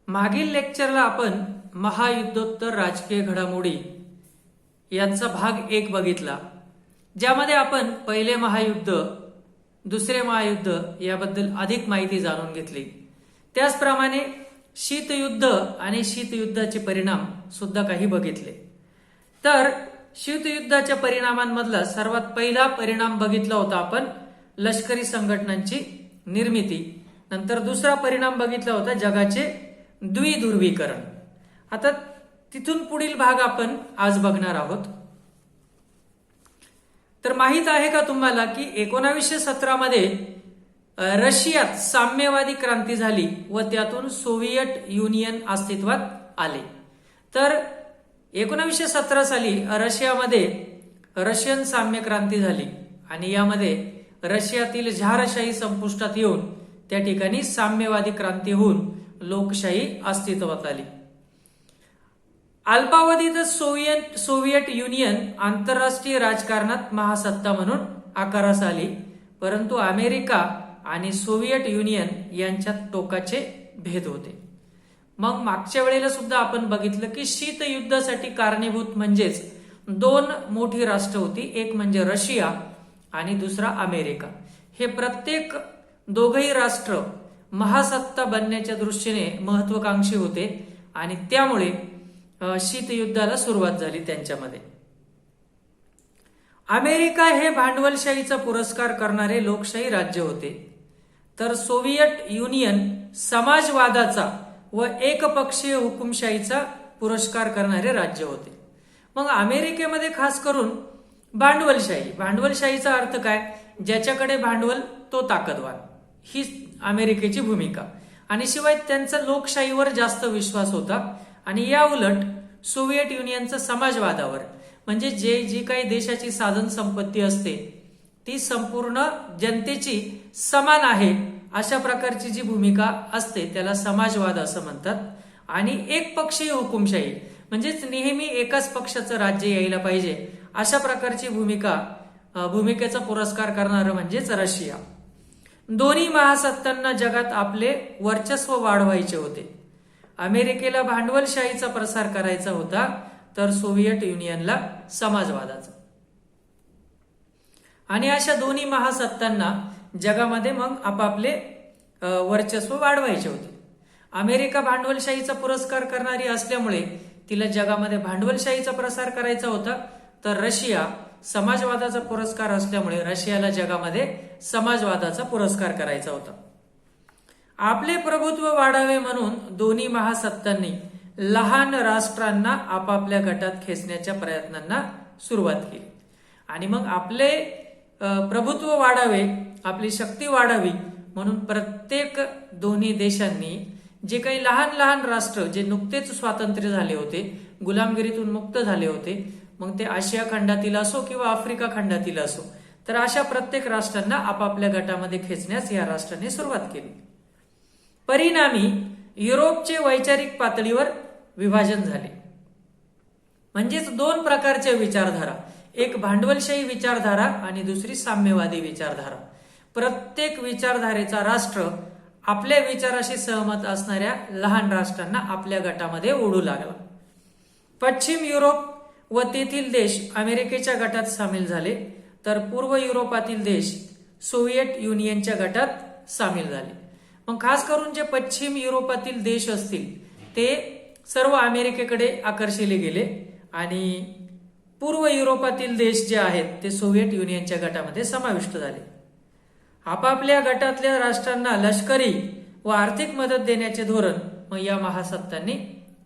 मागील लेक्चरला आपण महायुद्धोत्तर राजकीय घडामोडी यांचा भाग 1 बघितला, ज्यामध्ये आपण पहिले महायुद्ध, दुसरे महायुद्ध याबद्दल अधिक माहिती जाणून घेतली. त्याचप्रमाणे शीतयुद्ध आणि शीतयुद्धाचे परिणाम सुद्धा काही बघितले. तर शीतयुद्धाच्या परिणामांमधला सर्वात पहिला परिणाम बघितला होता आपण लष्करी संघटनांची निर्मिती. नंतर दुसरा परिणाम बघितला होता जगाचे द्विध्रुवीकरण. आता तिथून पुढील भाग आपण आज बघणार आहोत. तर माहित आहे का तुम्हाला की 1917 मध्ये रशियात साम्यवादी क्रांती झाली व त्यातून सोव्हिएट युनियन अस्तित्वात आले. तर 1917 साली रशियामध्ये रशियन साम्य क्रांती झाली आणि यामध्ये रशियातील झारशाही संपुष्टात येऊन त्या ठिकाणी साम्यवादी क्रांती होऊन लोकशाही अस्तित्वात आली. अल्पावधीत सोव्हिएट युनियन आंतरराष्ट्रीय राजकारणात महासत्ता म्हणून आकारास आली, परंतु अमेरिका आणि सोव्हिएट युनियन यांच्यात टोकाचे भेद होते. मग मागच्या वेळेला सुद्धा आपण बघितलं की शीतयुद्धासाठी कारणीभूत म्हणजेच 2 मोठी राष्ट्र होती, एक म्हणजे रशिया आणि दुसरा अमेरिका. हे प्रत्येक दोघही राष्ट्र महासत्ता बनण्याच्या दृष्टीने महत्वाकांक्षी होते आणि त्यामुळे शीतयुद्धाला सुरुवात झाली त्यांच्यामध्ये. अमेरिका हे भांडवलशाहीचा पुरस्कार करणारे लोकशाही राज्य होते, तर सोव्हिएट युनियन समाजवादाचा व एकपक्षीय हुकुमशाहीचा पुरस्कार करणारे राज्य होते. मग अमेरिकेमध्ये खास करून भांडवलशाहीचा अर्थ काय? ज्याच्याकडे भांडवल तो ताकदवान, ही अमेरिकेची भूमिका. आणि शिवाय त्यांचा लोकशाहीवर जास्त विश्वास होता आणि या उलट सोव्हिएट युनियनचा समाजवादावर, म्हणजे जी काही देशाची साधन संपत्ती असते ती संपूर्ण जनतेची समान आहे अशा प्रकारची जी भूमिका असते त्याला समाजवाद असं म्हणतात. आणि एकपक्षीय हुकुमशाही म्हणजेच नेहमी एकाच पक्षाचं राज्य यायला पाहिजे अशा प्रकारची भूमिकेचा पुरस्कार करणारं म्हणजेच रशिया. दोन्ही महासत्तांना जगात आपले वर्चस्व वाढवायचे होते. अमेरिकेला भांडवलशाहीचा प्रसार करायचा होता, तर सोव्हिएट युनियनला समाजवादाचा. आणि अशा दोन्ही महासत्तांना जगामध्ये मग आपापले वर्चस्व वाढवायचे होते. अमेरिका भांडवलशाहीचा पुरस्कार करणारी असल्यामुळे तिला जगामध्ये भांडवलशाहीचा प्रसार करायचा होता, तर रशिया समाजवादाचा पुरस्कार असल्यामुळे रशियाला जगामध्ये समाजवादाचा पुरस्कार करायचा होता. आपले प्रभुत्व वाढावे म्हणून दोन्ही महासत्तांनी लहान राष्ट्रांना आपापल्या गटात खेचण्याच्या प्रयत्नांना सुरुवात केली. आणि मग आपले प्रभुत्व वाढावे, आपली शक्ती वाढावी म्हणून प्रत्येक दोन्ही देशांनी जे काही लहान लहान राष्ट्र जे नुकतेच स्वातंत्र्य झाले होते, गुलामगिरीतून मुक्त झाले होते, मग ते आशिया खंडातील असो किंवा आफ्रिका खंडातील असो, तर अशा प्रत्येक राष्ट्रांना आपापल्या गटामध्ये खेचण्यास या राष्ट्रांनी सुरुवात केली. परिणामी युरोपचे वैचारिक पातळीवर विभाजन झाले. म्हणजेच 2 प्रकारच्या विचारधारा, एक भांडवलशाही विचारधारा आणि दुसरी साम्यवादी विचारधारा. प्रत्येक विचारधारेचा राष्ट्र आपल्या विचाराशी सहमत असणाऱ्या लहान राष्ट्रांना आपल्या गटामध्ये ओढू लागला. पश्चिम युरोप व तेथील देश अमेरिकेच्या गटात सामील झाले, तर पूर्व युरोपातील देश सोव्हिएट युनियनच्या गटात सामील झाले. मग खास करून जे पश्चिम युरोपातील देश असतील ते सर्व अमेरिकेकडे आकर्षिले गेले आणि पूर्व युरोपातील देश जे आहेत ते सोव्हिएट युनियनच्या गटामध्ये समाविष्ट झाले. आपापल्या गटातल्या राष्ट्रांना लष्करी व आर्थिक मदत देण्याचे धोरण मग या महासत्तांनी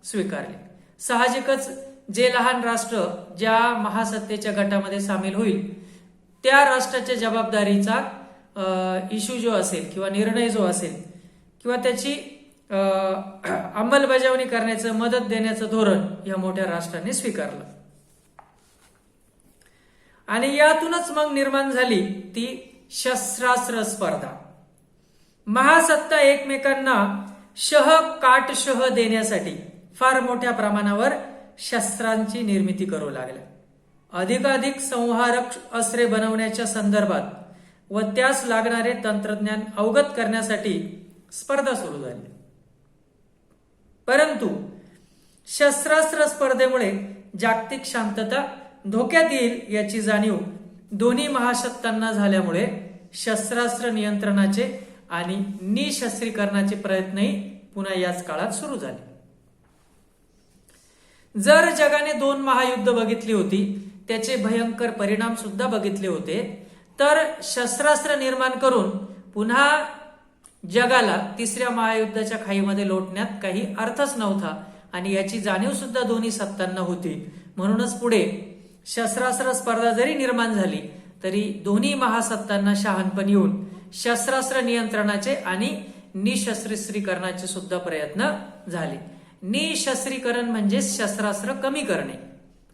स्वीकारले. साहजिकच जे लहान राष्ट्र ज्या महासत्तेच्या गटामध्ये सामील होईल त्या राष्ट्राच्या जबाबदारीचा इश्यू जो असेल किंवा निर्णय जो असेल किंवा त्याची अंमलबजावणी करण्याचं, मदत देण्याचं धोरण या मोठ्या राष्ट्रांनी स्वीकारलं. आणि यातूनच मग निर्माण झाली ती शस्त्रास्त्र स्पर्धा. महासत्ता एकमेकांना काटशह देण्यासाठी फार मोठ्या प्रमाणावर शस्त्रांची निर्मिती करू लागल्या. अधिकाधिक संहारक अस्त्रे बनवण्याच्या संदर्भात व त्यास लागणारे तंत्रज्ञान अवगत करण्यासाठी स्पर्धा सुरू झाली. परंतु शस्त्रास्त्र स्पर्धेमुळे जागतिक शांतता धोक्यात येईल याची जाणीव दोन्ही महासत्तांना झाल्यामुळे शस्त्रास्त्र नियंत्रणाचे आणि निशस्त्रीकरणाचे प्रयत्नही पुन्हा याच काळात सुरू झाले. जर जगाने 2 महायुद्ध बघितली होती, त्याचे भयंकर परिणाम सुद्धा बघितले होते, तर शस्त्रास्त्र निर्माण करून पुन्हा जगाला 3ऱ्या महायुद्धाच्या खाईमध्ये लोटण्यात काही अर्थच नव्हता आणि याची जाणीव सुद्धा दोन्ही सत्तांना होती. म्हणूनच पुढे शस्त्रास्त्र स्पर्धा जरी निर्माण झाली तरी दोन्ही महासत्तांना शहाणपण येऊन शस्त्रास्त्र नियंत्रणाचे आणि निशस्त्रीकरणाचे सुद्धा प्रयत्न झाले. निशस्त्रीकरण म्हणजे शस्त्रास्त्र कमी करणे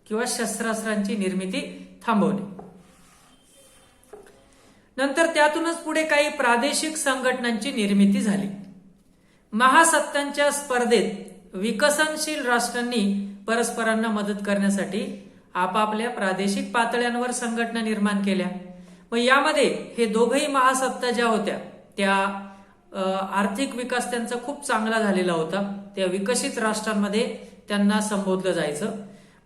किंवा शस्त्रास्त्रांची निर्मिती थांबवणे. नंतर त्यातूनच पुढे काही प्रादेशिक संघटनांची निर्मिती झाली. महासत्तांच्या स्पर्धेत विकसनशील राष्ट्रांनी परस्परांना मदत करण्यासाठी आपापल्या प्रादेशिक पातळ्यांवर संघटना निर्माण केल्या. मग यामध्ये हे दोघही महासत्ता ज्या होत्या त्या आर्थिक विकास त्यांचा खूप चांगला झालेला होता. त्या विकसित राष्ट्रांमध्ये त्यांना संबोधलं जायचं.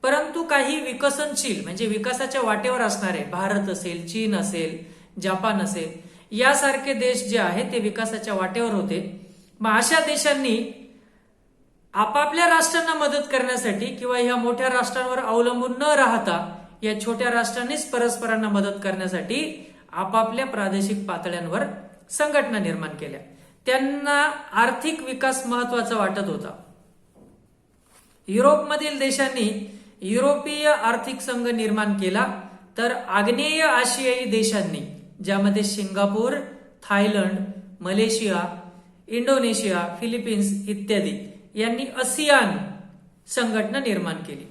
परंतु काही विकसनशील म्हणजे विकासाच्या वाटेवर असणारे भारत असेल, चीन असेल, जपान असेल यासारखे देश जे आहेत ते विकासाच्या वाटेवर होते. मग अशा देशांनी आपापल्या राष्ट्रांना मदत करण्यासाठी किंवा ह्या मोठ्या राष्ट्रांवर अवलंबून न राहता या छोट्या राष्ट्रांनीच परस्परांना मदत करण्यासाठी आपापल्या प्रादेशिक पातळ्यांवर संघटना निर्माण केल्या. त्यांना आर्थिक विकास महत्वाचा वाटत होता. युरोपमधील देशांनी युरोपीय आर्थिक संघ निर्माण केला, तर आग्नेय आशियाई देशांनी ज्यामध्ये Singapore, Thailand, Malaysia, Indonesia, Philippines इत्यादी यांनी आसियान संघटना निर्माण केली.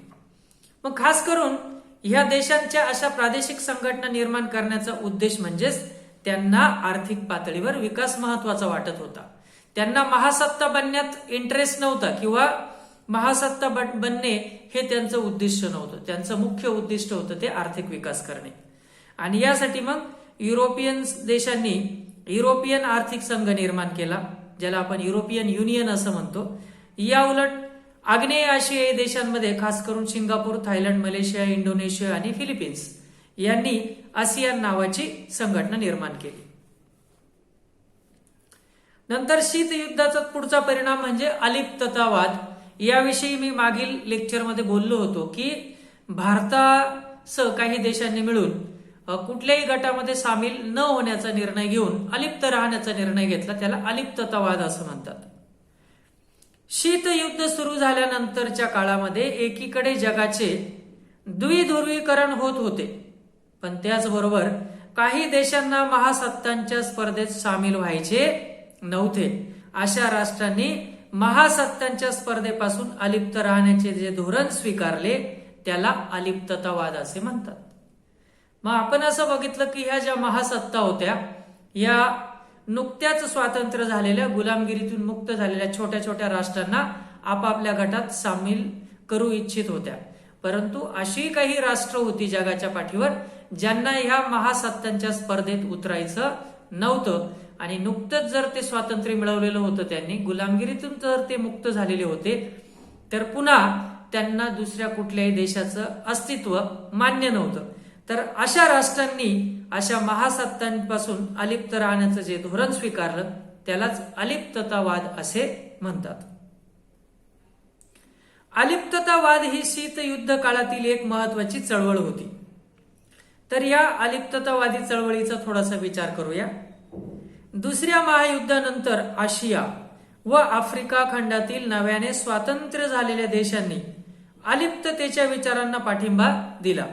मग खास करून ह्या देशांच्या अशा प्रादेशिक संघटना निर्माण करण्याचा उद्देश म्हणजेच त्यांना आर्थिक पातळीवर विकास महत्वाचा वाटत होता. त्यांना महासत्ता बनण्यात इंटरेस्ट नव्हता किंवा महासत्ता बनणे हे त्यांचं उद्दिष्ट नव्हतं. त्यांचं मुख्य उद्दिष्ट होतं ते आर्थिक विकास करणे. आणि यासाठी मग युरोपियन देशांनी युरोपियन आर्थिक संघ निर्माण केला, ज्याला आपण युरोपियन युनियन असं म्हणतो. या उलट आग्नेय आशियाई देशांमध्ये खास करून सिंगापूर, थायलंड, मलेशिया, इंडोनेशिया आणि फिलिपिन्स यांनी आसियान नावाची संघटना निर्माण केली. नंतर शीतयुद्धाचा पुढचा परिणाम म्हणजे अलिप्ततावाद. याविषयी मी मागील लेक्चरमध्ये बोललो होतो की भारतासह काही देशांनी मिळून कुठल्याही गटामध्ये सामील न होण्याचा निर्णय घेऊन अलिप्त राहण्याचा निर्णय घेतला. त्याला अलिप्ततावाद असं म्हणतात. शीतयुद्ध सुरू झाल्यानंतरच्या काळामध्ये एकीकडे जगाचे द्विध्रुवीकरण होत होते, पण त्याचबरोबर काही देशांना महासत्तांच्या स्पर्धेत सामील व्हायचे नव्हते. अशा राष्ट्रांनी महासत्तांच्या स्पर्धेपासून अलिप्त राहण्याचे जे धोरण स्वीकारले त्याला अलिप्ततावाद असे म्हणतात. मग आपण असं बघितलं की ह्या ज्या महासत्ता होत्या या नुकत्याच स्वातंत्र्य झालेल्या गुलामगिरीतून मुक्त झालेल्या छोट्या छोट्या राष्ट्रांना आपापल्या गटात सामील करू इच्छित होत्या. परंतु अशी काही राष्ट्र होती जगाच्या पाठीवर ज्यांना ह्या महासत्तांच्या स्पर्धेत उतरायचं नव्हतं. आणि नुकतंच जर ते स्वातंत्र्य मिळवलेलं होतं, त्यांनी गुलामगिरीतून जर ते मुक्त झालेले होते, तर पुन्हा त्यांना दुसऱ्या कुठल्याही देशाचं अस्तित्व मान्य नव्हतं. तर अशा राष्ट्रांनी अशा महासत्तांपासून अलिप्त राहण्याचं जे धोरण स्वीकारलं त्यालाच अलिप्ततावाद असे म्हणतात. अलिप्ततावाद ही शीतयुद्ध काळातील एक महत्वाची चळवळ होती. तर या अलिप्ततावादी चळवळीचा थोडासा विचार करूया. दुसऱ्या महायुद्धानंतर आशिया व आफ्रिका खंडातील नव्याने स्वातंत्र्य झालेल्या देशांनी अलिप्ततेच्या विचारांना पाठिंबा दिला.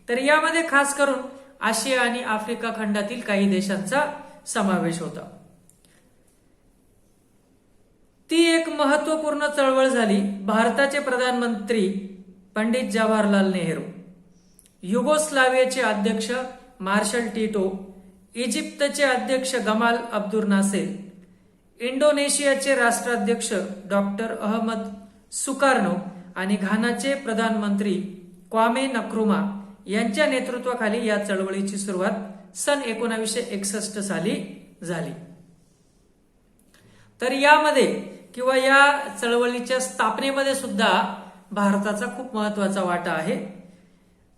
तर यामध्ये खास करून आशिया आणि आफ्रिका खंडातील काही देशांचा समावेश होता. ती एक महत्वपूर्ण चळवळ झाली. भारताचे प्रधानमंत्री पंडित जवाहरलाल नेहरू, युगोस्लावियाचे अध्यक्ष मार्शल टिटो, इजिप्तचे अध्यक्ष गमाल अब्दुल नासेर, इंडोनेशियाचे राष्ट्राध्यक्ष डॉक्टर अहमद सुकार्नो आणि घानाचे प्रधानमंत्री क्वामे नक्रुमा यांच्या नेतृत्वाखाली या चळवळीची सुरुवात सन 1961 साली झाली. तर यामध्ये किंवा या चळवळीच्या स्थापनेमध्ये सुद्धा भारताचा खूप महत्वाचा वाटा आहे.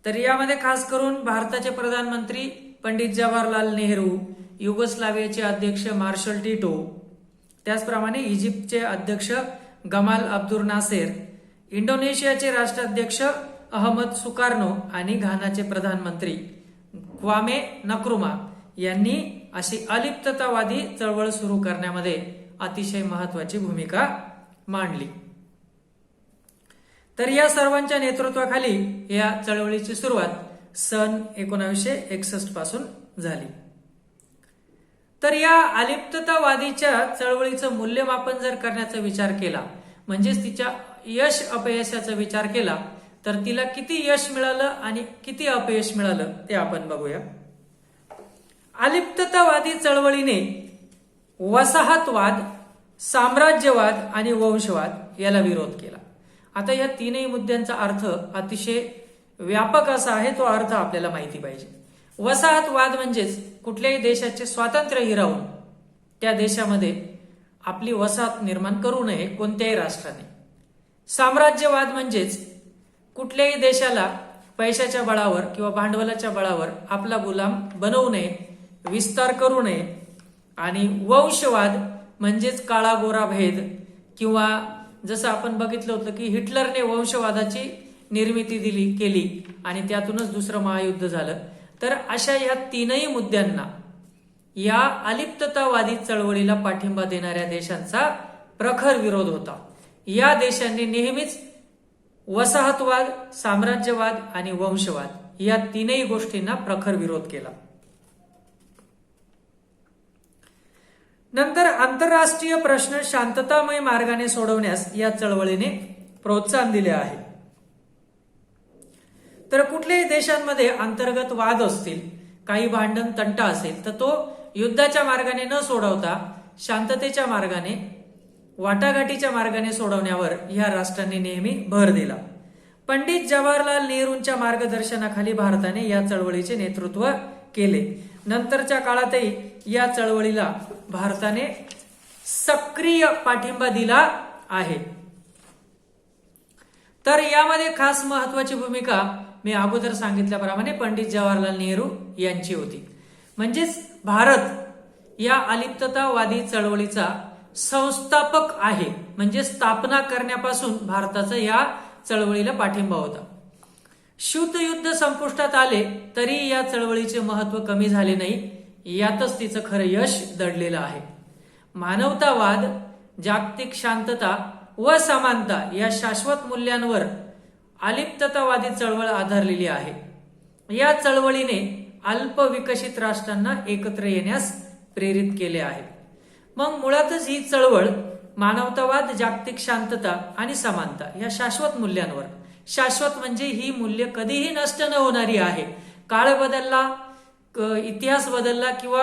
तर यामध्ये खास करून भारताचे प्रधानमंत्री पंडित जवाहरलाल नेहरू, युगोस्लावियाचे अध्यक्ष मार्शल टिटो, त्याचप्रमाणे इजिप्तचे अध्यक्ष गमाल अब्दुल नासेर, इंडोनेशियाचे राष्ट्राध्यक्ष अहमद सुकार्नो आणि घानाचे प्रधानमंत्री क्वामे नक्रुमा यांनी अशी अलिप्ततावादी चळवळ सुरू करण्यामध्ये अतिशय महत्वाची भूमिका मांडली. तर या सर्वांच्या नेतृत्वाखाली या चळवळीची सुरुवात सन 1961 पासून झाली. तर या अलिप्ततावादीच्या चळवळीचं मूल्यमापन जर करण्याचा विचार केला, म्हणजेच तिच्या यश अपयशाचा विचार केला, तर तिला किती यश मिळालं आणि किती अपयश मिळालं ते आपण बघूया. अलिप्ततावादी चळवळीने वसाहतवाद, साम्राज्यवाद आणि वंशवाद याला विरोध केला. आता या तीनही मुद्द्यांचा अर्थ अतिशय व्यापक असा आहे, तो अर्थ आपल्याला माहिती पाहिजे. वसाहतवाद म्हणजेच कुठल्याही देशाचे स्वातंत्र्य हिरावून त्या देशामध्ये आपली वसाहत निर्माण करू नये कोणत्याही राष्ट्राने. साम्राज्यवाद म्हणजेच कुठल्याही देशाला पैशाच्या बळावर किंवा भांडवलाच्या बळावर आपला गुलाम बनवू नये, विस्तार करू नये. आणि वंशवाद म्हणजेच काळा गोरा भेद, किंवा जसं आपण बघितलं होतं की हिटलरने वंशवादाची निर्मिती केली आणि त्यातूनच दुसरं महायुद्ध झालं. तर अशा या तीनही मुद्द्यांना या अलिप्ततावादी चळवळीला पाठिंबा देणाऱ्या देशांचा प्रखर विरोध होता. या देशांनी नेहमीच वसाहतवाद, साम्राज्यवाद आणि वंशवाद या तीनही गोष्टींना प्रखर विरोध केला. नंतर आंतरराष्ट्रीय प्रश्न शांततामय मार्गाने सोडवण्यास या चळवळीने प्रोत्साहन दिले आहे. तर कुठल्याही देशांमध्ये अंतर्गत वाद असतील, काही भांडण तंटा असेल, तर तो युद्धाच्या मार्गाने न सोडवता शांततेच्या मार्गाने, वाटाघाटीच्या मार्गाने सोडवण्यावर या राष्ट्रांनी नेहमी भर दिला. पंडित जवाहरलाल नेहरूंच्या मार्गदर्शनाखाली भारताने या चळवळीचे नेतृत्व केले. नंतरच्या काळातही या चळवळीला भारताने सक्रिय पाठिंबा दिला आहे. तर यामध्ये खास महत्वाची भूमिका मी अगोदर सांगितल्याप्रमाणे पंडित जवाहरलाल नेहरू यांची होती. म्हणजेच भारत या अलिप्ततावादी चळवळीचा संस्थापक आहे, म्हणजे स्थापना करण्यापासून भारताचा या चळवळीला पाठिंबा होता. शीतयुद्ध संपुष्टात आले तरी या चळवळीचे महत्व कमी झाले नाही, यातच तिचं खरं यश दडलेलं आहे. मानवतावाद, जागतिक शांतता व समानता या शाश्वत मूल्यांवर अलिप्ततावादी चळवळ आधारलेली आहे. या चळवळीने अल्प विकसित राष्ट्रांना एकत्र येण्यास प्रेरित केले आहे. मग मुळातच ही चळवळ मानवतावाद, जागतिक शांतता आणि समानता या शाश्वत मूल्यांवर, शाश्वत म्हणजे ही मूल्य कधीही नष्ट न होणारी आहे. काळ बदलला, इतिहास बदलला किंवा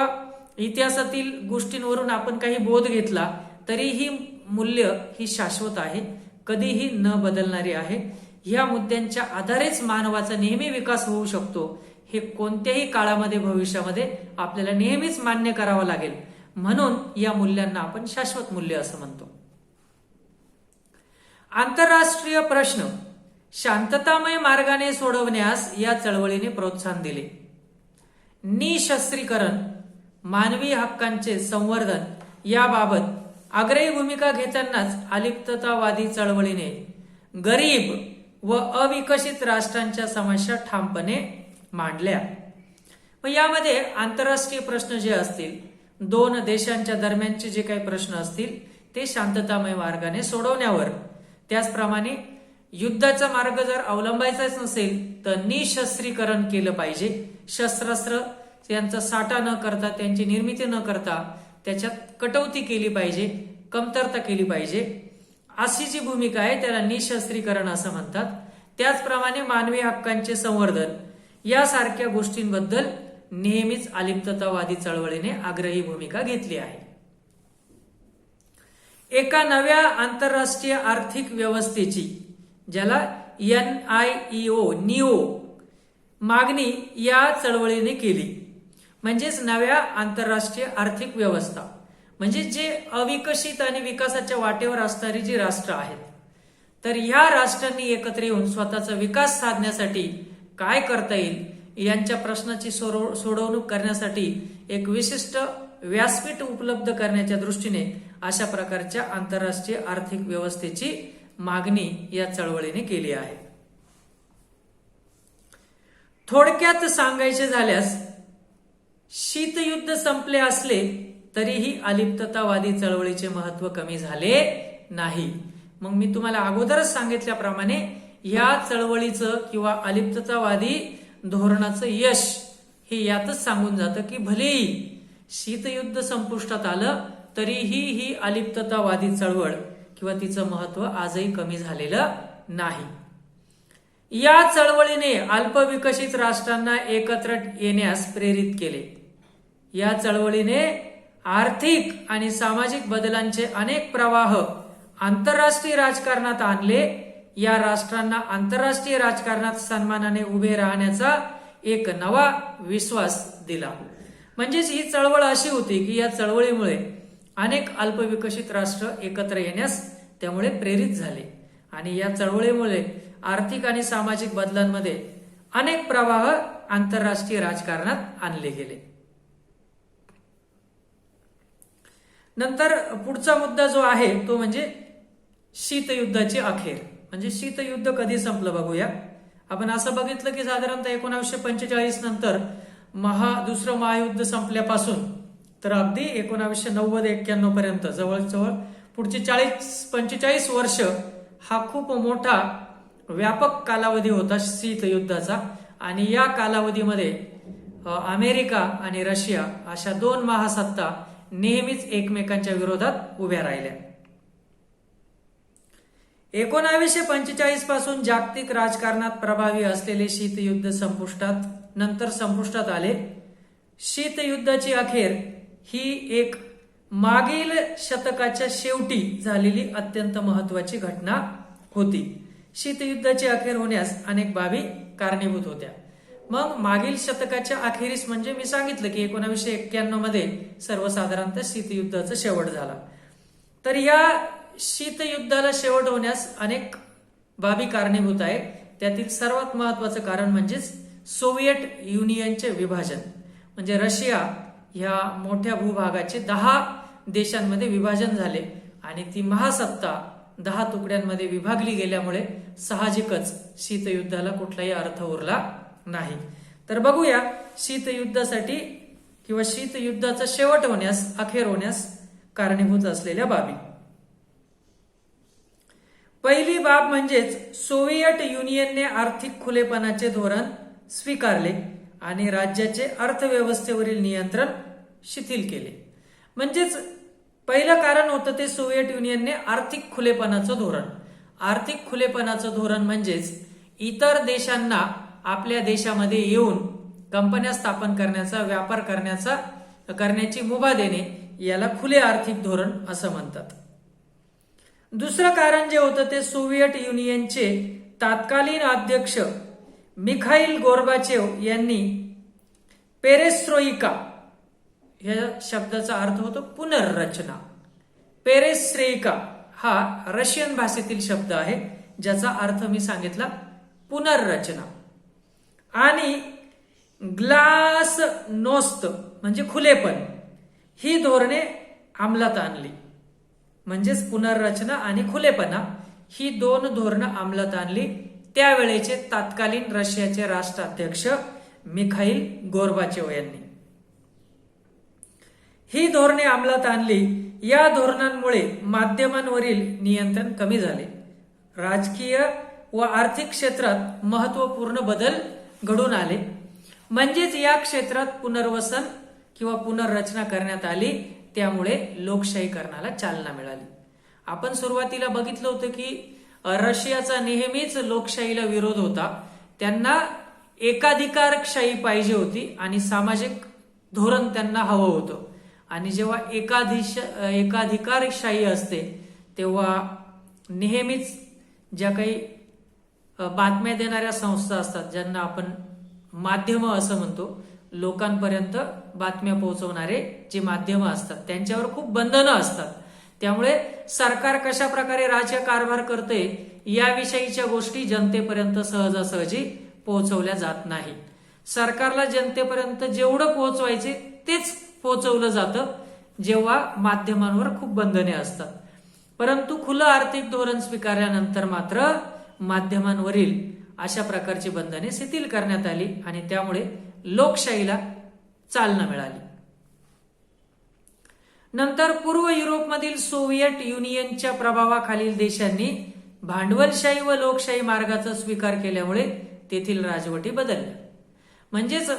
इतिहासातील गोष्टींवरून आपण काही बोध घेतला तरी ही मूल्य ही शाश्वत आहे, कधीही न बदलणारी आहे. ह्या मुद्द्यांच्या आधारेच मानवाचा नेहमी विकास होऊ शकतो, हे कोणत्याही काळामध्ये भविष्यामध्ये आपल्याला नेहमीच मान्य करावं लागेल. म्हणून या मूल्यांना आपण शाश्वत मूल्य असं म्हणतो. आंतरराष्ट्रीय प्रश्न शांततामय मार्गाने सोडवण्यास या चळवळीने प्रोत्साहन दिले. निशस्त्रीकरण, मानवी हक्कांचे संवर्धन याबाबत आग्रही भूमिका घेतानाच अलिप्ततावादी चळवळीने गरीब व अविकसित राष्ट्रांच्या समस्या ठामपणे मांडल्या. मग यामध्ये आंतरराष्ट्रीय प्रश्न जे असतील, दोन देशांच्या दरम्यानचे जे काही प्रश्न असतील ते शांततामय मार्गाने सोडवण्यावर, त्याचप्रमाणे युद्धाचा मार्ग जर अवलंबायचाच नसेल तर निशस्त्रीकरण केलं पाहिजे. शस्त्रास्त्र यांचा साठा न करता, त्यांची निर्मिती न करता त्याच्यात कटौती केली पाहिजे, कमतरता केली पाहिजे, अशी जी भूमिका आहे त्याला निशस्त्रीकरण असं म्हणतात. त्याचप्रमाणे मानवी हक्कांचे संवर्धन यासारख्या गोष्टींबद्दल नेहमीच अलिप्ततावादी चळवळीने आग्रही भूमिका घेतली आहे. एका नव्या आंतरराष्ट्रीय आर्थिक व्यवस्थेची, ज्याला NIEO मागणी या चळवळीने केली. म्हणजेच नव्या आंतरराष्ट्रीय आर्थिक व्यवस्था म्हणजे जे अविकसित आणि विकासाच्या वाटेवर असणारी जी राष्ट्र आहेत, तर ह्या राष्ट्रांनी एकत्र येऊन स्वतःचा विकास साधण्यासाठी काय करता येईल यांच्या प्रश्नाची सोडवणूक करण्यासाठी एक विशिष्ट व्यासपीठ उपलब्ध करण्याच्या दृष्टीने अशा प्रकारच्या आंतरराष्ट्रीय आर्थिक व्यवस्थेची मागणी या चळवळीने केली आहे. थोडक्यात सांगायचे झाल्यास शीतयुद्ध संपले असले तरीही अलिप्ततावादी चळवळीचे महत्व कमी झाले नाही. मग मी तुम्हाला अगोदरच सांगितल्याप्रमाणे या चळवळीचं किंवा अलिप्ततावादी धोरणाचं यश हे यातच सांगून जातं की भलेही शीतयुद्ध संपुष्टात आलं तरीही ही अलिप्ततावादी चळवळ किंवा तिचं महत्व आजही कमी झालेलं नाही. या चळवळीने अल्पविकसित राष्ट्रांना एकत्र येण्यास प्रेरित केले. या चळवळीने आर्थिक आणि सामाजिक बदलांचे अनेक प्रवाह आंतरराष्ट्रीय राजकारणात आणले. या राष्ट्रांना आंतरराष्ट्रीय राजकारणात सन्मानाने उभे राहण्याचा एक नवा विश्वास दिला. म्हणजेच ही चळवळ अशी होती की या चळवळीमुळे अनेक अल्पविकसित राष्ट्र एकत्र येण्यास त्यामुळे प्रेरित झाले आणि या चळवळीमुळे आर्थिक आणि सामाजिक बदलांमध्ये अनेक प्रवाह आंतरराष्ट्रीय राजकारणात आणले गेले. नंतर पुढचा मुद्दा जो आहे तो म्हणजे शीतयुद्धाची अखेर. म्हणजे शीतयुद्ध कधी संपलं बघूया. आपण असं बघितलं की साधारणतः 1945 नंतर दुसरं महायुद्ध संपल्यापासून तर अगदी 1990-91 पर्यंत जवळजवळ पुढचे 40-45 वर्ष हा खूप मोठा व्यापक कालावधी होता शीतयुद्धाचा. आणि या कालावधीमध्ये अमेरिका आणि रशिया अशा दोन महासत्ता नेहमीच एकमेकांच्या विरोधात उभ्या राहिल्या. 1945 पासून जागतिक राजकारणात प्रभावी असलेले शीतयुद्ध संपुष्टात आले. शीतयुद्धाची अखेर ही एक मागील शतकाच्या शेवटी झालेली अत्यंत महत्वाची घटना होती. शीतयुद्धाची अखेर होण्यास अनेक बाबी कारणीभूत होत्या. मग मागील शतकाच्या अखेरीस म्हणजे मी सांगितलं की 1991 मध्ये सर्वसाधारणतः शीतयुद्धाचा शेवट झाला. तर या शीतयुद्धाला शेवट होण्यास अनेक बाबी कारणीभूत आहेत. त्यातील सर्वात महत्वाचं कारण म्हणजेच सोव्हिएट युनियनचे विभाजन. म्हणजे रशिया ह्या मोठ्या भूभागाचे 10 देशांमध्ये विभाजन झाले आणि ती महासत्ता 10 तुकड्यांमध्ये विभागली गेल्यामुळे साहजिकच शीतयुद्धाला कुठलाही अर्थ उरला नाही. तर बघूया शीतयुद्धासाठी किंवा शीतयुद्धाचा शेवट होण्यास अखेर होण्यास कारणीभूत असलेल्या बाबी. पहिली बाब म्हणजेच सोव्हिएट युनियनने आर्थिक खुलेपणाचे धोरण स्वीकारले आणि राज्याचे अर्थव्यवस्थेवरील नियंत्रण शिथिल केले. म्हणजेच पहिलं कारण होतं ते सोव्हिएट युनियनने आर्थिक खुलेपणाचं धोरण. आर्थिक खुलेपणाचं धोरण म्हणजेच इतर देशांना आपल्या देशामध्ये येऊन कंपन्या स्थापन करण्याचा, व्यापार करण्याची मुभा देणे याला खुले आर्थिक धोरण असं म्हणतात. दुसरं कारण जे होतं ते सोव्हिएट युनियनचे तत्कालीन अध्यक्ष मिखाईल गोर्बाचेव यांनी पेरेस्ट्रोइका या शब्दाचा अर्थ होतो पुनर्रचना. पेरेस्ट्रोइका हा रशियन भाषेतील शब्द आहे ज्याचा अर्थ मी सांगितला पुनर्रचना. आणि ग्लासनोस्त म्हणजे खुलेपण ही धोरणे अंमलात आणली. म्हणजेच पुनर्रचना आणि खुलेपणा ही दोन धोरणं अंमलात आणली त्यावेळेचे तत्कालीन रशियाचे राष्ट्राध्यक्ष मिखाईल गोर्बाचेव यांनी. ही धोरणे अंमलात आणली. या धोरणांमुळे माध्यमांवरील नियंत्रण कमी झाले. राजकीय व आर्थिक क्षेत्रात महत्वपूर्ण बदल घडून आले. म्हणजेच या क्षेत्रात पुनर्वसन किंवा पुनर्रचना करण्यात आली. त्यामुळे लोकशाहीकरणाला चालना मिळाली. आपण सुरुवातीला बघितलं होतं की रशियाचा नेहमीच लोकशाहीला विरोध होता. त्यांना एकाधिकारशाही पाहिजे होती आणि सामाजिक धोरण त्यांना हवं होतं. आणि जेव्हा एकाधिकारशाही असते तेव्हा नेहमीच ज्या काही बातम्या देणाऱ्या संस्था असतात ज्यांना आपण माध्यम असं म्हणतो, लोकांपर्यंत बातम्या पोहोचवणारे जे माध्यम असतात त्यांच्यावर खूप बंधनं असतात. त्यामुळे सरकार कशा प्रकारे राज्य कारभार करते याविषयीच्या गोष्टी जनतेपर्यंत सहजासहजी पोहोचवल्या जात नाहीत. सरकारला जनतेपर्यंत जेवढं पोहोचवायचे तेच पोहोचवलं जातं जेव्हा माध्यमांवर खूप बंधने असतात. परंतु खुलं आर्थिक धोरण स्वीकारल्यानंतर मात्र माध्यमांवरील अशा प्रकारची बंधने शिथिल करण्यात आली आणि त्यामुळे लोकशाहीला चालना मिळाली. नंतर पूर्व युरोपमधील सोव्हिएट युनियनच्या प्रभावाखालील देशांनी भांडवलशाही व लोकशाही मार्गाचा स्वीकार केल्यामुळे तेथील राजवटी बदलल्या. म्हणजेच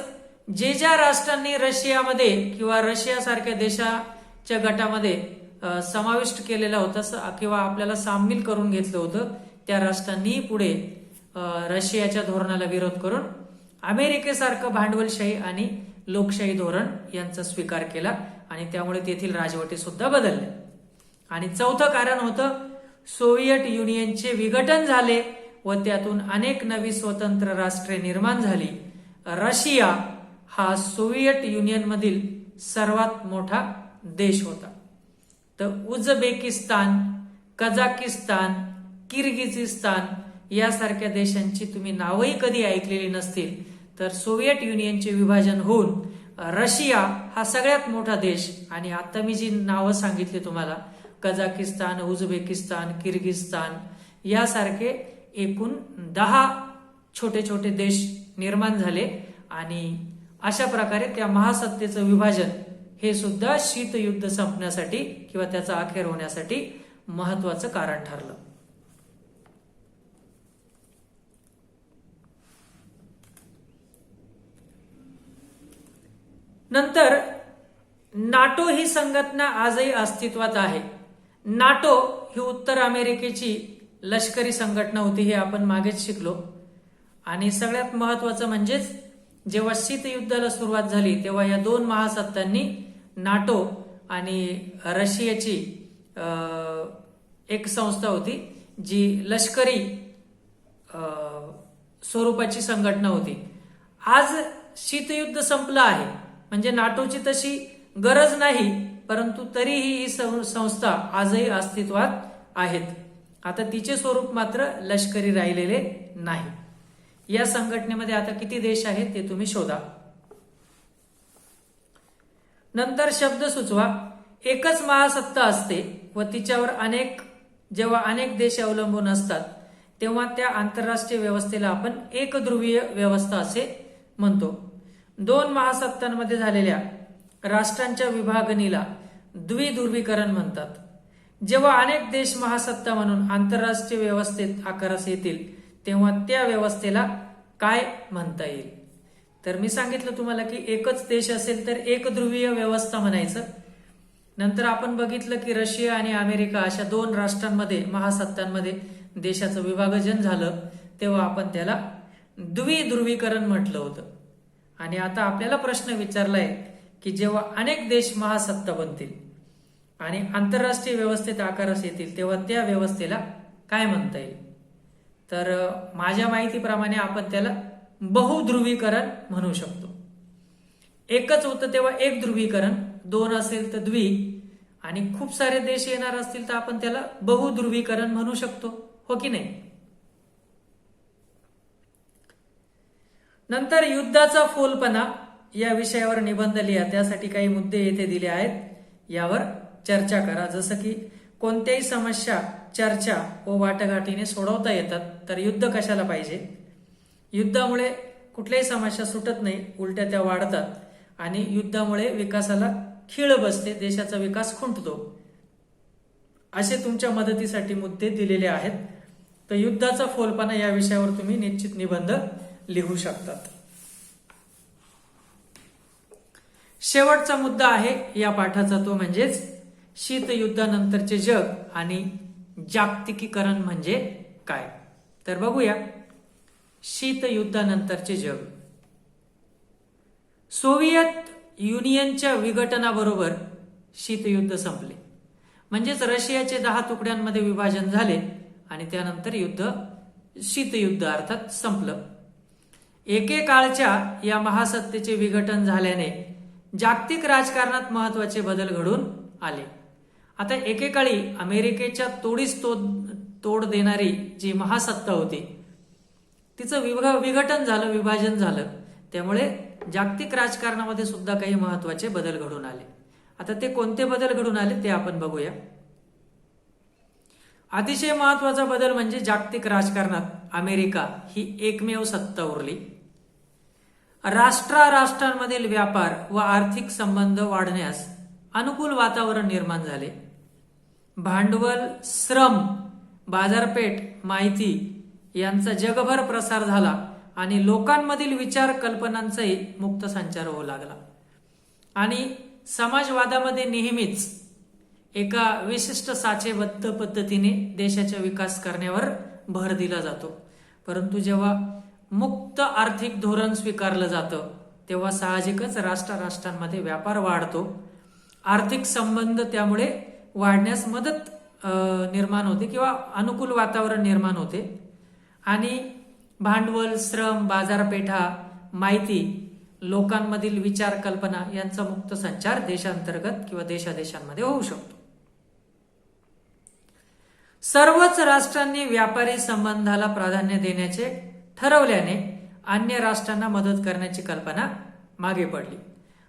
जे ज्या राष्ट्रांनी रशियामध्ये किंवा रशियासारख्या देशाच्या गटामध्ये समाविष्ट केलेला होता किंवा आपल्याला सामील करून घेतलं होतं त्या राष्ट्रांनी पुढे रशियाच्या धोरणाला विरोध करून अमेरिकेसारखं भांडवलशाही आणि लोकशाही धोरण यांचा स्वीकार केला आणि त्यामुळे तेथील राजवटी सुद्धा बदलल्या. आणि चौथं कारण होतं सोव्हिएट युनियनचे विघटन झाले व त्यातून अनेक नवी स्वतंत्र राष्ट्रे निर्माण झाली. रशिया हा सोव्हिएट युनियनमधील सर्वात मोठा देश होता. तर उझबेकिस्तान, कझाकिस्तान, किर्गिझिस्तान यासारख्या देशांची तुम्ही नावही कधी ऐकलेली नसतील. तर सोव्हिएट युनियनचे विभाजन होऊन रशिया हा सगळ्यात मोठा देश आणि आता मी जी नावं सांगितली तुम्हाला कझाकिस्तान, उझबेकिस्तान, किर्गिस्तान यासारखे एकूण 10 छोटे छोटे देश निर्माण झाले आणि अशा प्रकारे त्या महासत्तेचं विभाजन हे सुद्धा शीतयुद्ध संपण्यासाठी किंवा त्याचा अखेर होण्यासाठी महत्वाचं कारण ठरलं. नंतर नाटो ही संघटना आजही अस्तित्वात आहे. नाटो ही उत्तर अमेरिकेची लष्करी संघटना होती हे आपण मागेच शिकलो. आणि सगळ्यात महत्वाचं म्हणजेच जेव्हा शीतयुद्धाला सुरुवात झाली तेव्हा या दोन महासत्तांनी नाटो आणि रशियाची एक संस्था होती जी लष्करी स्वरूपाची संघटना होती. आज शीतयुद्ध संपलं आहे म्हणजे नाटोची तशी गरज नाही परंतु तरीही ही संस्था आजही अस्तित्वात आहेत. आता तिचे स्वरूप मात्र लष्करी राहिलेले नाही. या संघटनेमध्ये आता किती देश आहेत ते तुम्ही शोधा. नंतर शब्द सुचवा. एकच महासत्ता असते व तिच्यावर जेव्हा अनेक देश अवलंबून असतात तेव्हा त्या आंतरराष्ट्रीय व्यवस्थेला आपण एकध्रुवीय व्यवस्था असे म्हणतो. दोन महासत्तांमध्ये झालेल्या राष्ट्रांच्या विभागणीला द्विध्रुवीकरण म्हणतात. जेव्हा अनेक देश महासत्ता म्हणून आंतरराष्ट्रीय व्यवस्थेत आकारास येतील तेव्हा त्या व्यवस्थेला काय म्हणता येईल. तर मी सांगितलं तुम्हाला की एकच देश असेल तर एकध्रुवीय व्यवस्था म्हणायचं. नंतर आपण बघितलं की रशिया आणि अमेरिका अशा दोन राष्ट्रांमध्ये महासत्तांमध्ये देशाचं विभाजन झालं तेव्हा आपण त्याला द्विध्रुवीकरण म्हटलं होतं. आणि आता आपल्याला प्रश्न विचारलाय की जेव्हा अनेक देश महासत्ता बनतील आणि आंतरराष्ट्रीय व्यवस्थेत आकारास येतील तेव्हा त्या व्यवस्थेला काय म्हणता येईल. तर माझ्या माहितीप्रमाणे आपण त्याला बहुध्रुवीकरण म्हणू शकतो. एकच होतं तेव्हा एक ध्रुवीकरण, दोन असेल तर द्वि आणि खूप सारे देश येणार असतील तर आपण त्याला बहुध्रुवीकरण म्हणू शकतो, हो की नाही. नंतर युद्धाचा फोलपणा या विषयावर निबंध लिहा. त्यासाठी काही मुद्दे येथे दिले आहेत, यावर चर्चा करा. जसं की कोणत्याही समस्या चर्चा व वाटाघाटीने सोडवता येतात तर युद्ध कशाला पाहिजे. युद्धामुळे कुठल्याही समस्या सुटत नाही, उलट्या त्या वाढतात आणि युद्धामुळे विकासाला खीळ बसते, देशाचा विकास खुंटतो. असे तुमच्या मदतीसाठी मुद्दे दिलेले आहेत. तर युद्धाचा फोलपणा या विषयावर तुम्ही निश्चित निबंध लिहू शकतात. शेवटचा मुद्दा आहे या पाठाचा तो म्हणजेच शीतयुद्धानंतरचे जग आणि जागतिकीकरण म्हणजे काय. तर बघूया. शीतयुद्धानंतरचे जग. सोव्हिएत युनियनच्या विघटनाबरोबर शीतयुद्ध संपले. म्हणजेच रशियाचे 10 तुकड्यांमध्ये विभाजन झाले आणि त्यानंतर शीतयुद्ध अर्थात संपलं. एकेकाळच्या या महासत्तेचे विघटन झाल्याने जागतिक राजकारणात महत्वाचे बदल घडून आले. आता एकेकाळी अमेरिकेच्या तोडीस तोड देणारी जी महासत्ता होती तिचं विघटन झालं, विभाजन झालं. त्यामुळे जागतिक राजकारणामध्ये सुद्धा काही महत्वाचे बदल घडून आले. आता ते कोणते बदल घडून आले ते आपण बघूया. अतिशय महत्वाचा बदल म्हणजे जागतिक राजकारणात अमेरिका ही एकमेव सत्ता उरली. राष्ट्रांमधील व्यापार व आर्थिक संबंध वाढण्यास अनुकूल वातावरण निर्माण झाले. भांडवल, श्रम, बाजारपेठ, माहिती यांचा जगभर प्रसार झाला आणि लोकांमधील विचार कल्पनांचाही मुक्त संचार होऊ लागला. आणि समाजवादामध्ये नेहमीच एका विशिष्ट साचेबद्ध पद्धतीने देशाचा विकास करण्यावर भर दिला जातो. परंतु जेव्हा मुक्त आर्थिक धोरण स्वीकारलं जातं तेव्हा साहजिकच राष्ट्रांमध्ये व्यापार वाढतो. आर्थिक संबंध त्यामुळे वाढण्यास मदत निर्माण होते किंवा अनुकूल वातावरण निर्माण होते. आणि भांडवल, श्रम, बाजारपेठा, माहिती, लोकांमधील विचार कल्पना यांचा मुक्त संचार देशांतर्गत किंवा देशादेशांमध्ये होऊ शकतो. सर्वच राष्ट्रांनी व्यापारी संबंधाला प्राधान्य देण्याचे ठरवल्याने अन्य राष्ट्रांना मदत करण्याची कल्पना मागे पडली.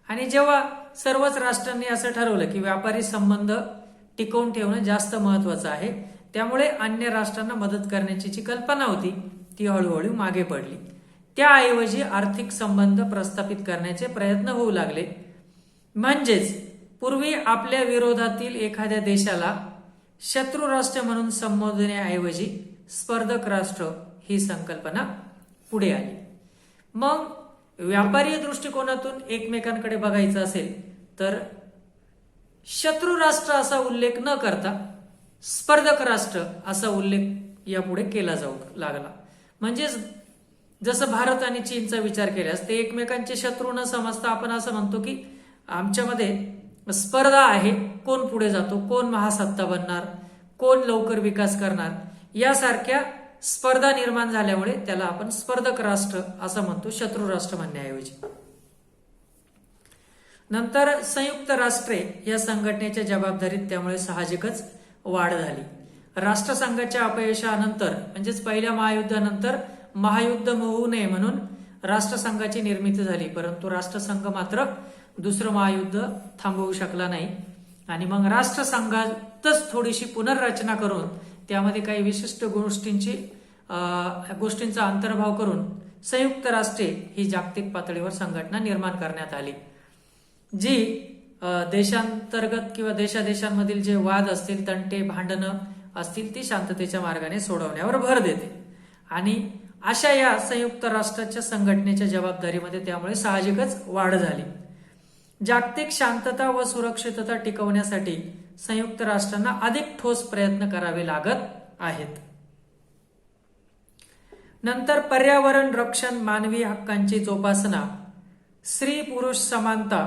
आणि जेव्हा सर्वच राष्ट्रांनी असं ठरवलं की व्यापारी संबंध टिकवून ठेवणं जास्त महत्वाचं आहे, त्यामुळे अन्य राष्ट्रांना मदत करण्याची जी कल्पना होती ती हळूहळू मागे पडली. त्याऐवजी आर्थिक संबंध प्रस्थापित करण्याचे प्रयत्न होऊ लागले. म्हणजेच पूर्वी आपल्या विरोधातील एखाद्या देशाला शत्रू राष्ट्र म्हणून संबोधण्याऐवजी स्पर्धक राष्ट्र ही संकल्पना पुढे आली. मग व्यापारी दृष्टिकोनातून एकमेकांकडे बघायचं असेल तर शत्रू राष्ट्र असा उल्लेख न करता स्पर्धक राष्ट्र असा उल्लेख यापुढे केला जाऊ लागला. म्हणजेच जसं भारत आणि चीनचा विचार केल्यास ते एकमेकांचे शत्रू न समजता आपण असं म्हणतो की आमच्यामध्ये स्पर्धा आहे, कोण पुढे जातो, कोण महासत्ता बनणार, कोण लवकर विकास करणार, यासारख्या स्पर्धा निर्माण झाल्यामुळे त्याला आपण स्पर्धक राष्ट्र असं म्हणतो, शत्रू राष्ट्र म्हणण्याऐवजी. नंतर संयुक्त राष्ट्रे या संघटनेच्या जबाबदारीत त्यामुळे साहजिकच वाढ झाली. राष्ट्रसंघाच्या अपयशानंतर म्हणजेच पहिल्या महायुद्धानंतर महायुद्ध होऊ नये म्हणून राष्ट्रसंघाची निर्मिती झाली. परंतु राष्ट्रसंघ मात्र दुसरं महायुद्ध थांबवू शकला नाही. आणि मग राष्ट्रसंघातच थोडीशी पुनर्रचना करून त्यामध्ये काही विशिष्ट गोष्टींचा अंतर्भाव करून संयुक्त राष्ट्रे ही जागतिक पातळीवर संघटना निर्माण करण्यात आली, जी देशांतर्गत किंवा देशादेशांमधील जे वाद असतील, तंटे, भांडणं असतील ती शांततेच्या मार्गाने सोडवण्यावर भर देते. आणि अशा या संयुक्त राष्ट्राच्या संघटनेच्या जबाबदारीमध्ये त्यामुळे साहजिकच वाढ झाली. जागतिक शांतता व सुरक्षितता टिकवण्यासाठी संयुक्त राष्ट्रांना अधिक ठोस प्रयत्न करावे लागत आहेत. नंतर पर्यावरण रक्षण, मानवी हक्कांची जोपासना, स्त्री पुरुष समानता,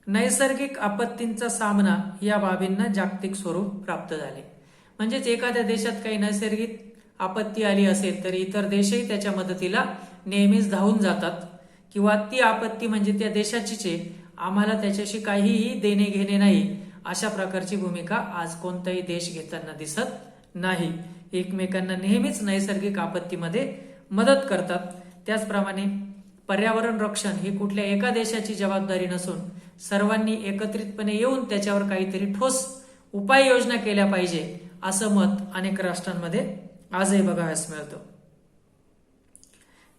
नैसर्गिक आपत्तींचा सामना या बाबींना जागतिक स्वरूप प्राप्त झाले. म्हणजेच एखाद्या देशात काही नैसर्गिक आपत्ती आली असेल तर इतर देशही त्याच्या मदतीला नेहमीच धावून जातात किंवा ती आपत्ती म्हणजे त्या देशाचीच आहे, आम्हाला त्याच्याशी काहीही देणे घेणे नाही, अशा प्रकारची भूमिका आज कोणताही देश घेताना दिसत नाही. एकमेकांना नेहमीच नैसर्गिक आपत्तीमध्ये मदत करतात. त्याचप्रमाणे पर्यावरण रक्षण ही कुठल्या एका देशाची जबाबदारी नसून सर्वांनी एकत्रितपणे येऊन त्याच्यावर काहीतरी ठोस उपाययोजना केल्या पाहिजे असं मत अनेक राष्ट्रांमध्ये आजही बघावयास मिळतं.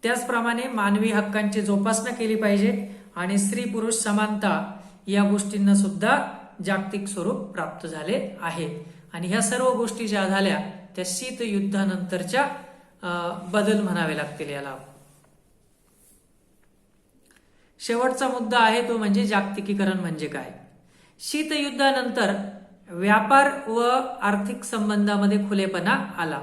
त्याचप्रमाणे मानवी हक्कांची जोपासना केली पाहिजे आणि स्त्री पुरुष समानता या गोष्टींना सुद्धा जागतिक स्वरूप प्राप्त झाले आहे. आणि ह्या सर्व गोष्टी ज्या झाल्या त्या शीतयुद्धानंतरच्या बदल म्हणावे लागतील याला. शेवटचा मुद्दा आहे तो म्हणजे जागतिकीकरण म्हणजे काय. शीतयुद्धानंतर व्यापार व आर्थिक संबंधामध्ये खुलेपणा आला.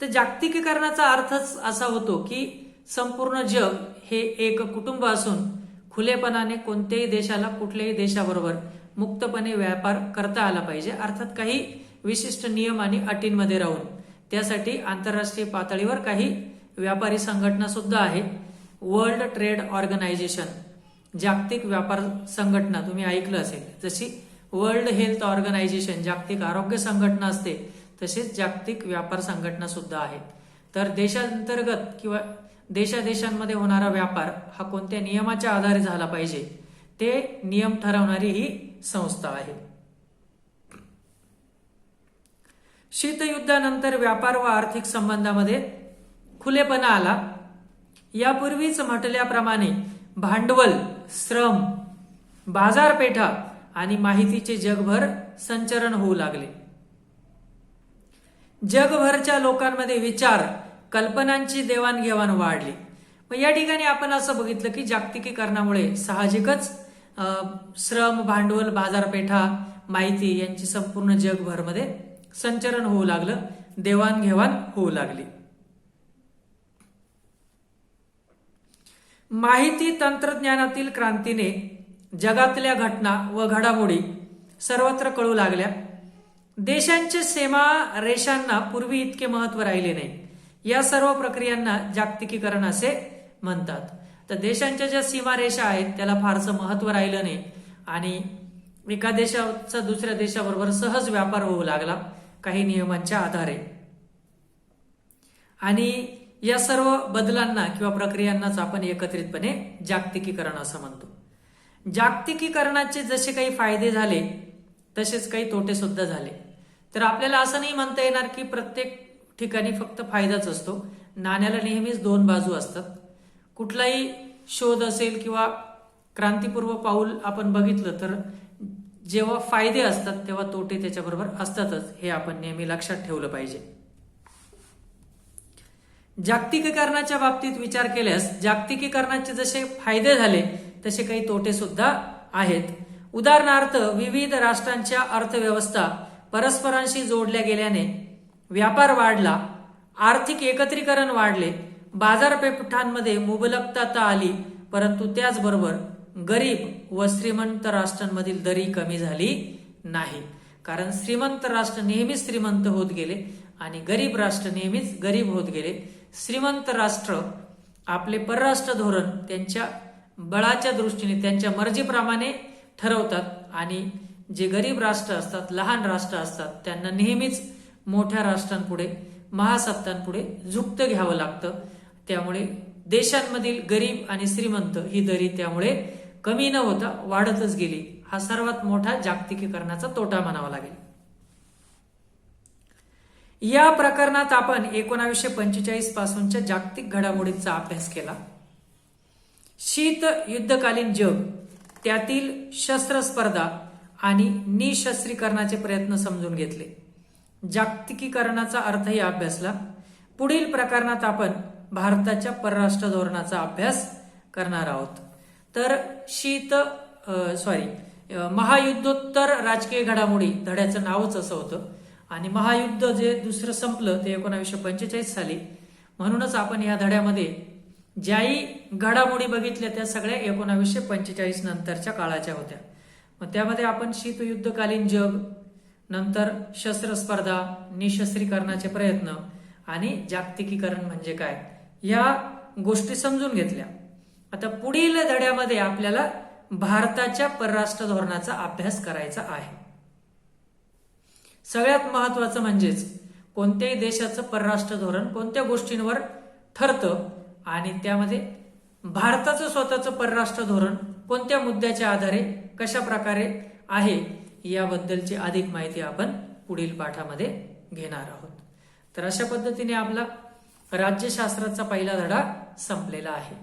तर जागतिकीकरणाचा अर्थच असा होतो की संपूर्ण जग हे एक कुटुंब असून खुलेपणाने कोणत्याही देशाला कुठल्याही देशाबरोबर मुक्तपणे व्यापार करता आला पाहिजे, अर्थात काही विशिष्ट नियम आणि अटींमध्ये राहून. त्यासाठी आंतरराष्ट्रीय पातळीवर काही व्यापारी संघटना सुद्धा आहे. वर्ल्ड ट्रेड ऑर्गनायझेशन, जागतिक व्यापार संघटना तुम्ही ऐकलं असेल. जशी वर्ल्ड हेल्थ ऑर्गनायझेशन जागतिक आरोग्य संघटना असते, तसेच जागतिक व्यापार संघटना सुद्धा आहेत. तर देशांतर्गत किंवा देशादेशांमध्ये होणारा व्यापार हा कोणत्या नियमाच्या आधारे झाला पाहिजे ते नियम ठरवणारी ही संस्था आहे. शीतयुद्धानंतर व्यापार व आर्थिक संबंधामध्ये खुलेपणा आला. यापूर्वीच म्हटल्याप्रमाणे भांडवल, श्रम, बाजारपेठा आणि माहितीचे जगभर संचरण होऊ लागले. जगभरच्या लोकांमध्ये विचार, कल्पनांची देवाणघेवाण वाढली. मग या ठिकाणी आपण असं बघितलं की जागतिकीकरणामुळे साहजिकच श्रम, भांडवल, बाजारपेठा, माहिती यांची संपूर्ण जगभरमध्ये संचरण होऊ लागलं, देवाणघेवाण होऊ लागली. माहिती तंत्रज्ञानातील क्रांतीने जगातल्या घटना व घडामोडी सर्वत्र कळू लागल्या. देशांच्या सीमा रेषांना पूर्वी इतके महत्व राहिले नाही. या सर्व प्रक्रियांना जागतिकीकरण असे म्हणतात. तर देशांच्या ज्या सीमारेषा आहेत त्याला फारसं महत्व राहिलं नाही आणि एका देशाचा दुसऱ्या देशाबरोबर सहज व्यापार होऊ लागला काही नियमांच्या आधारे. आणि या सर्व बदलांना किंवा प्रक्रियांनाच आपण एकत्रितपणे जागतिकीकरण असं म्हणतो. जागतिकीकरणाचे जसे काही फायदे झाले तसेच काही तोटे सुद्धा झाले. तर आपल्याला असं नाही म्हणता येणार की प्रत्येक ठिकाणी फक्त फायदाच असतो. नाण्याला नेहमीच दोन बाजू असतात. कुठलाही शोध असेल किंवा क्रांतीपूर्व पाऊल आपण बघितलं तर जेव्हा फायदे असतात तेव्हा तोटे त्याच्याबरोबर असतातच, हे आपण नेहमी लक्षात ठेवलं पाहिजे. जागतिकीकरणाच्या बाबतीत विचार केल्यास जागतिकीकरणाचे जसे फायदे झाले तसे काही तोटे सुद्धा आहेत. उदाहरणार्थ विविध राष्ट्रांच्या अर्थव्यवस्था परस्परांशी जोडल्या गेल्याने व्यापार वाढला, आर्थिक एकत्रीकरण वाढले, बाजारपेठांमध्ये मुबलकता आली, परंतु त्याचबरोबर गरीब व श्रीमंत राष्ट्रांमधील दरी कमी झाली नाही. कारण श्रीमंत राष्ट्र नेहमीच श्रीमंत होत गेले आणि गरीब राष्ट्र नेहमीच गरीब होत गेले. श्रीमंत राष्ट्र आपले परराष्ट्र धोरण त्यांच्या बळाच्या दृष्टीने त्यांच्या मर्जीप्रमाणे ठरवतात आणि जे गरीब राष्ट्र असतात, लहान राष्ट्र असतात, त्यांना नेहमीच मोठ्या राष्ट्रांपुढे, महासत्तांपुढे झुकतं घ्यावं लागतं. त्यामुळे देशांमधील गरीब आणि श्रीमंत ही दरी त्यामुळे कमी न होता वाढतच गेली. हा सर्वात मोठा जागतिकीकरणाचा तोटा म्हणावा लागेल. या प्रकरणात आपण 1945 पासूनच्या जागतिक घडामोडींचा अभ्यास केला. शीत युद्धकालीन जग, त्यातील शस्त्र स्पर्धा आणि निशस्त्रीकरणाचे प्रयत्न समजून घेतले. जागतिकीकरणाचा अर्थही अभ्यासला. पुढील प्रकरणात आपण भारताच्या परराष्ट्र धोरणाचा अभ्यास करणार आहोत. तर महायुद्धोत्तर राजकीय घडामोडी धड्याचं नावच असं होतं आणि महायुद्ध जे दुसरं संपलं ते 1945 साली. म्हणूनच आपण या धड्यामध्ये ज्याही घडामोडी बघितल्या त्या सगळ्या 1945 नंतरच्या काळाच्या होत्या. मग त्यामध्ये आपण शीतयुद्धकालीन जग, नंतर शस्त्र स्पर्धा, निशस्त्रीकरणाचे प्रयत्न आणि जागतिकीकरण म्हणजे काय या गोष्टी समजून घेतल्या. आता पुढील धड्यामध्ये आपल्याला भारताच्या परराष्ट्र धोरणाचा अभ्यास करायचा आहे. सगळ्यात महत्वाचं म्हणजेच कोणत्याही देशाचं परराष्ट्र धोरण कोणत्या गोष्टींवर ठरतं आणि त्यामध्ये भारताचं स्वतःचं परराष्ट्र धोरण कोणत्या मुद्द्याच्या आधारे कशा प्रकारे आहे याबद्दलची अधिक माहिती आपण पुढील पाठामध्ये घेणार आहोत. तर अशा पद्धतीने आपला राज्यशास्त्राचा पहिला धडा संपलेला आहे.